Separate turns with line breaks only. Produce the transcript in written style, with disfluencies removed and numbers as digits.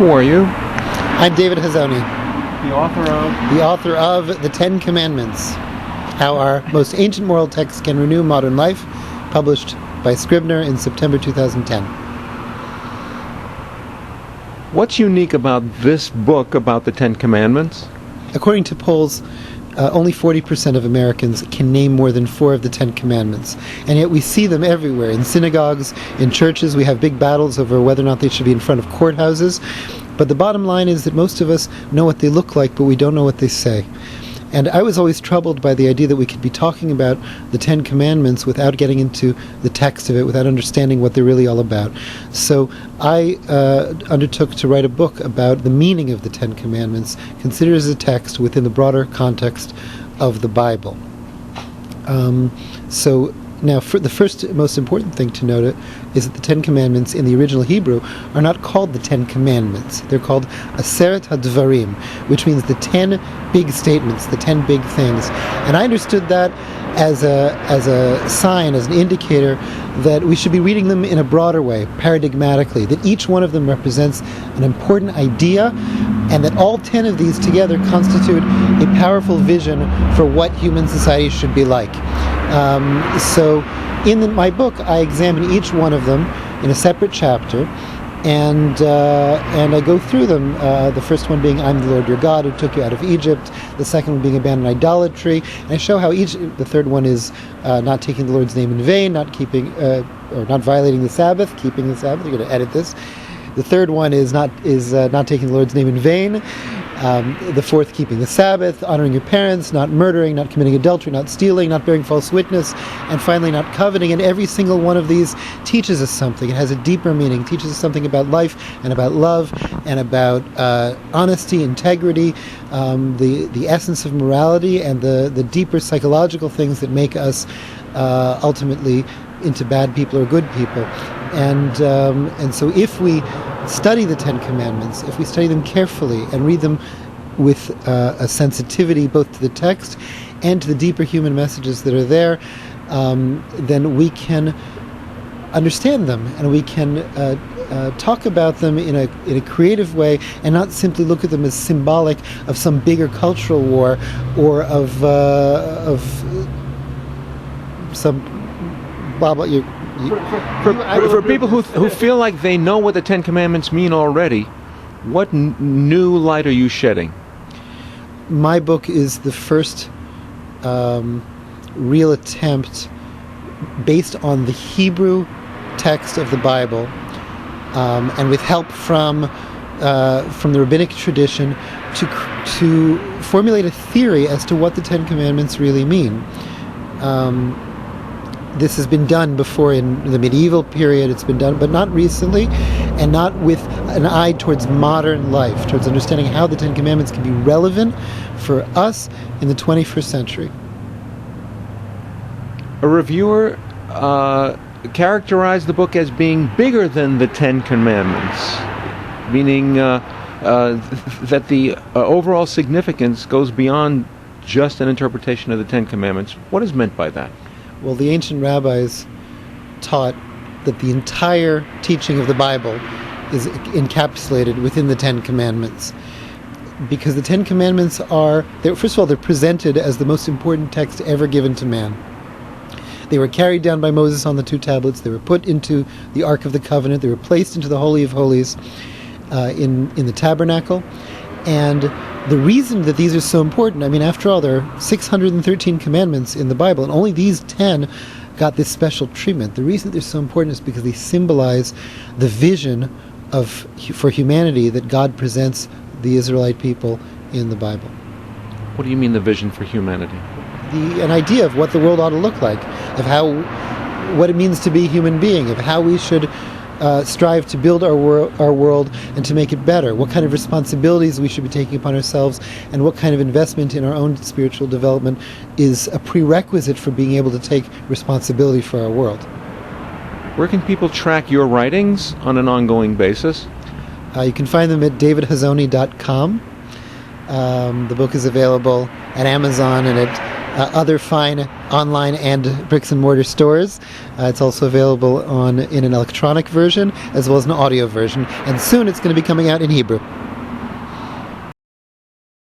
Who are you?
I'm David Hazony.
The author of?
The author of The Ten Commandments, How Our Most Ancient Moral Texts Can Renew Modern Life, published by Scribner in September 2010.
What's unique about this book about the Ten Commandments?
According to polls, only 40% of Americans can name more than 4 of the Ten Commandments. And yet we see them everywhere. In synagogues, in churches, we have big battles over whether or not they should be in front of courthouses. But the bottom line is that most of us know what they look like, but we don't know what they say. And I was always troubled by the idea that we could be talking about the Ten Commandments without getting into the text of it, without understanding what they're really all about. So I undertook to write a book about the meaning of the Ten Commandments, considered as a text within the broader context of the Bible. So now, the first most important thing to note is that the Ten Commandments in the original Hebrew are not called the Ten Commandments. They're called Aseret HaDvarim, which means the 10 big statements, the 10 big things. And I understood that as a sign, as an indicator that we should be reading them in a broader way, paradigmatically, that each one of them represents an important idea, and that all 10 of these together constitute a powerful vision for what human society should be like. So in my book, I examine each one of them in a separate chapter, and I go through them. The first one being, I'm the Lord your God who took you out of Egypt. The second one being abandon idolatry. And I show how the third one is not taking the Lord's name in vain, not keeping or not violating the Sabbath, keeping the Sabbath. You're going to edit this. The third one is not taking the Lord's name in vain. The fourth, keeping the Sabbath, honoring your parents, not murdering, not committing adultery, not stealing, not bearing false witness, and finally not coveting. And every single one of these teaches us something. It has a deeper meaning, teaches us something about life and about love and about honesty, integrity, the essence of morality, and the deeper psychological things that make us ultimately into bad people or good people. And so if we study the Ten Commandments, if we study them carefully and read them with a sensitivity both to the text and to the deeper human messages that are there, then we can understand them, and we can talk about them in a creative way, and not simply look at them as symbolic of some bigger cultural war or of some blah blah.
For people who feel like they know what the Ten Commandments mean already, what new light are you shedding?
My book is the first real attempt, based on the Hebrew text of the Bible, and with help from the rabbinic tradition, to formulate a theory as to what the Ten Commandments really mean. This has been done before in the medieval period. It's been done, but not recently, and not with an eye towards modern life, towards understanding how the Ten Commandments can be relevant for us in the 21st century.
A reviewer characterized the book as being bigger than the Ten Commandments, meaning that the overall significance goes beyond just an interpretation of the Ten Commandments. What is meant by that?
Well, the ancient rabbis taught that the entire teaching of the Bible is encapsulated within the Ten Commandments. Because the Ten Commandments first of all, they're presented as the most important text ever given to man. They were carried down by Moses on the 2 tablets. They were put into the Ark of the Covenant. They were placed into the Holy of Holies in the tabernacle. And the reason that these are so important, I mean, after all, there are 613 commandments in the Bible, and only these 10 got this special treatment. The reason they're so important is because they symbolize the vision for humanity that God presents the Israelite people in the Bible.
What do you mean, the vision for humanity?
An idea of what the world ought to look like, of what it means to be a human being, of how we should strive to build our world and to make it better, what kind of responsibilities we should be taking upon ourselves, and what kind of investment in our own spiritual development is a prerequisite for being able to take responsibility for our world.
Where can people track your writings on an ongoing basis?
You can find them at davidhazony.com. The book is available at Amazon and at other fine online and bricks and mortar stores. It's also available in an electronic version as well as an audio version, and soon it's going to be coming out in Hebrew.